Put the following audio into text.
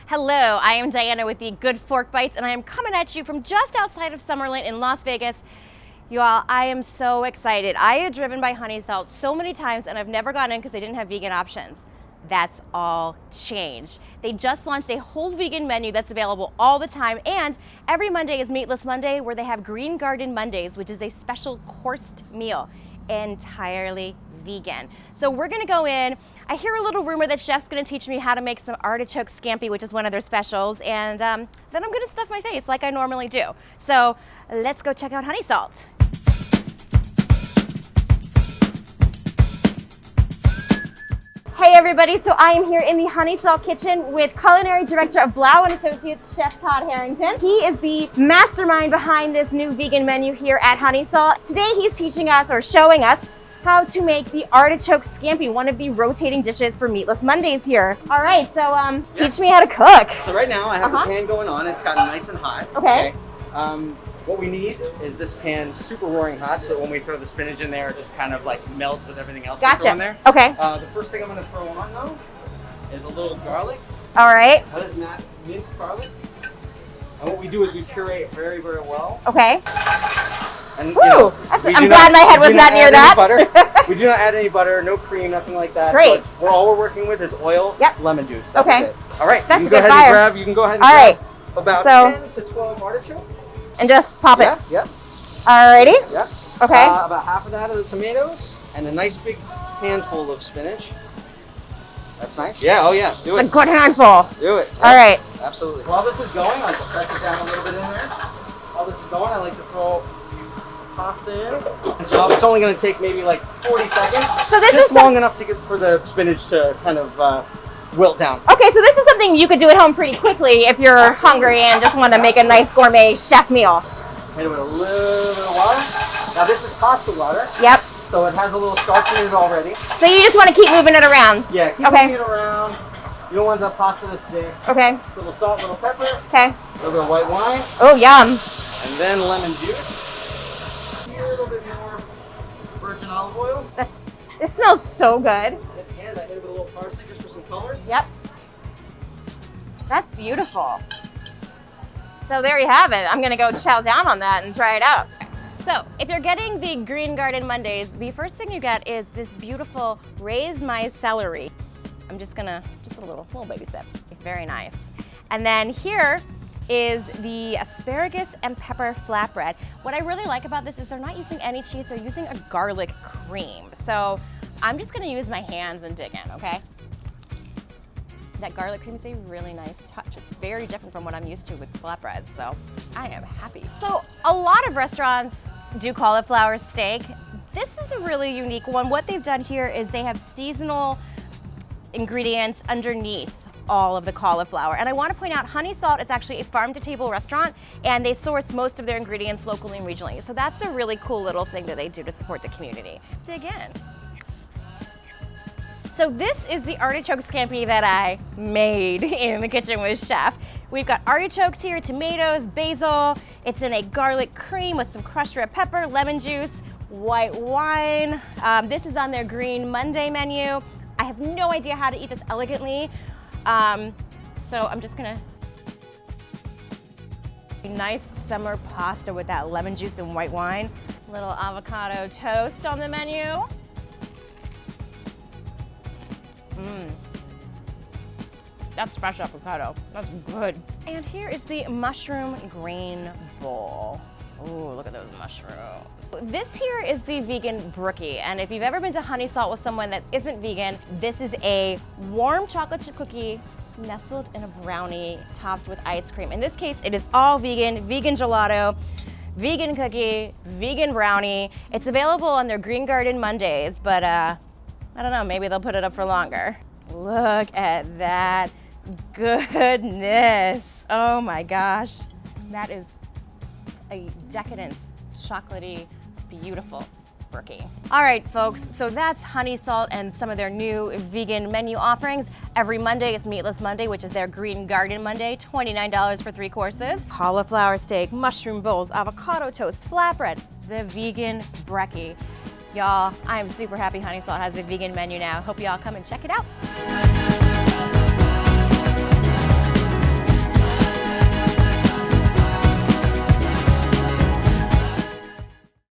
Hello, I am Diana with the Good Fork Bites, and I am coming at you from just outside of Summerlin in Las Vegas. You all, I am so excited. I have driven by Honey Salt so many times, and I've never gone in because they didn't have vegan options. That's all changed. They just launched a whole vegan menu that's available all the time, and every Monday is Meatless Monday, where they have Green Garden Mondays, which is a special coursed meal, entirely vegan. So we're gonna go in. I hear a little rumor that chef's gonna teach me how to make some Artichoke Scampi, which is one of their specials, and then I'm gonna stuff my face like I normally do. So let's go check out Honey Salt. Hey everybody, so I am here in the Honey Salt kitchen with Culinary Director of Blau Associates, Chef Todd Harrington. He is the mastermind behind this new vegan menu here at Honey Salt. Today he's teaching us, or showing us, how to make the Artichoke Scampi, one of the rotating dishes for Meatless Mondays here. All right, so teach me how to cook. So right now I have the pan going on. It's gotten nice and hot. Okay. What we need is this pan super roaring hot, so when we throw the spinach in there, it just kind of like melts with everything else we throw in there. Okay. The first thing I'm going to throw on though is a little garlic. All right. That is not minced garlic. And what we do is we puree it very, very well. Okay. And, woo! You know, I'm glad my head was not near that. Butter. We do not add any butter, no cream, nothing like that. Great. So all we're working with is oil, lemon juice. That's okay. it. All right. That's you can go ahead and grab. You can go ahead and grab about 10 to 12 artichokes. And just pop it. Yep. Alrighty. Yep. Okay. About half of that of the tomatoes and a nice big handful of spinach. That's nice. Yeah. Oh yeah. Do it. A good handful. Do it. Yep. All right. Absolutely. While this is going, I like to press it down a little bit in there. While this is going, I like to throw pasta in. So it's only going to take maybe like 40 seconds. So this just is long enough to get for the spinach to kind of wilt down. Okay, so this is something you could do at home pretty quickly if you're hungry and just want to make a nice gourmet chef meal. Hit it with a little bit of water. Now this is pasta water. Yep. So it has a little starch in it already. So you just want to keep moving it around. Yeah, keep moving it around. You don't want the pasta to stick. Okay. A little salt, a little pepper. Okay. A little bit of white wine. Oh, yum. And then lemon juice. A little bit more virgin olive oil. This smells so good. And I hit it with a little parsley just for some color. Yep. That's beautiful. So there you have it. I'm gonna go chow down on that and try it out. So if you're getting the Green Garden Mondays, the first thing you get is this beautiful raise my celery. I'm just a little baby sip. Very nice. And then here is the asparagus and pepper flatbread. What I really like about this is they're not using any cheese, they're using a garlic cream. So I'm just gonna use my hands and dig in, okay? That garlic cream is a really nice touch. It's very different from what I'm used to with flatbread, so I am happy. So a lot of restaurants do cauliflower steak. This is a really unique one. What they've done here is they have seasonal ingredients underneath all of the cauliflower. And I want to point out, Honey Salt is actually a farm-to-table restaurant, and they source most of their ingredients locally and regionally. So that's a really cool little thing that they do to support the community. Let's dig in. So this is the Artichoke Scampi that I made in the kitchen with Chef. We've got artichokes here, tomatoes, basil. It's in a garlic cream with some crushed red pepper, lemon juice, white wine. This is on their Green Monday menu. I have no idea how to eat this elegantly. So I'm just gonna nice summer pasta with that lemon juice and white wine. Little avocado toast on the menu. That's fresh avocado. That's good. And here is the mushroom grain bowl. Ooh, look at those mushrooms. This here is the vegan Brookie, and if you've ever been to Honey Salt with someone that isn't vegan, this is a warm chocolate chip cookie nestled in a brownie topped with ice cream. In this case, it is all vegan, vegan gelato, vegan cookie, vegan brownie. It's available on their Green Garden Mondays, but I don't know, maybe they'll put it up for longer. Look at that goodness. Oh my gosh. That is a decadent, chocolatey, beautiful Brookie. All right, folks, so that's Honey Salt and some of their new vegan menu offerings. Every Monday is Meatless Monday, which is their Green Garden Monday, $29 for 3 courses. Cauliflower steak, mushroom bowls, avocado toast, flatbread, the vegan Brookie. Y'all, I am super happy Honey Salt has a vegan menu now. Hope y'all come and check it out.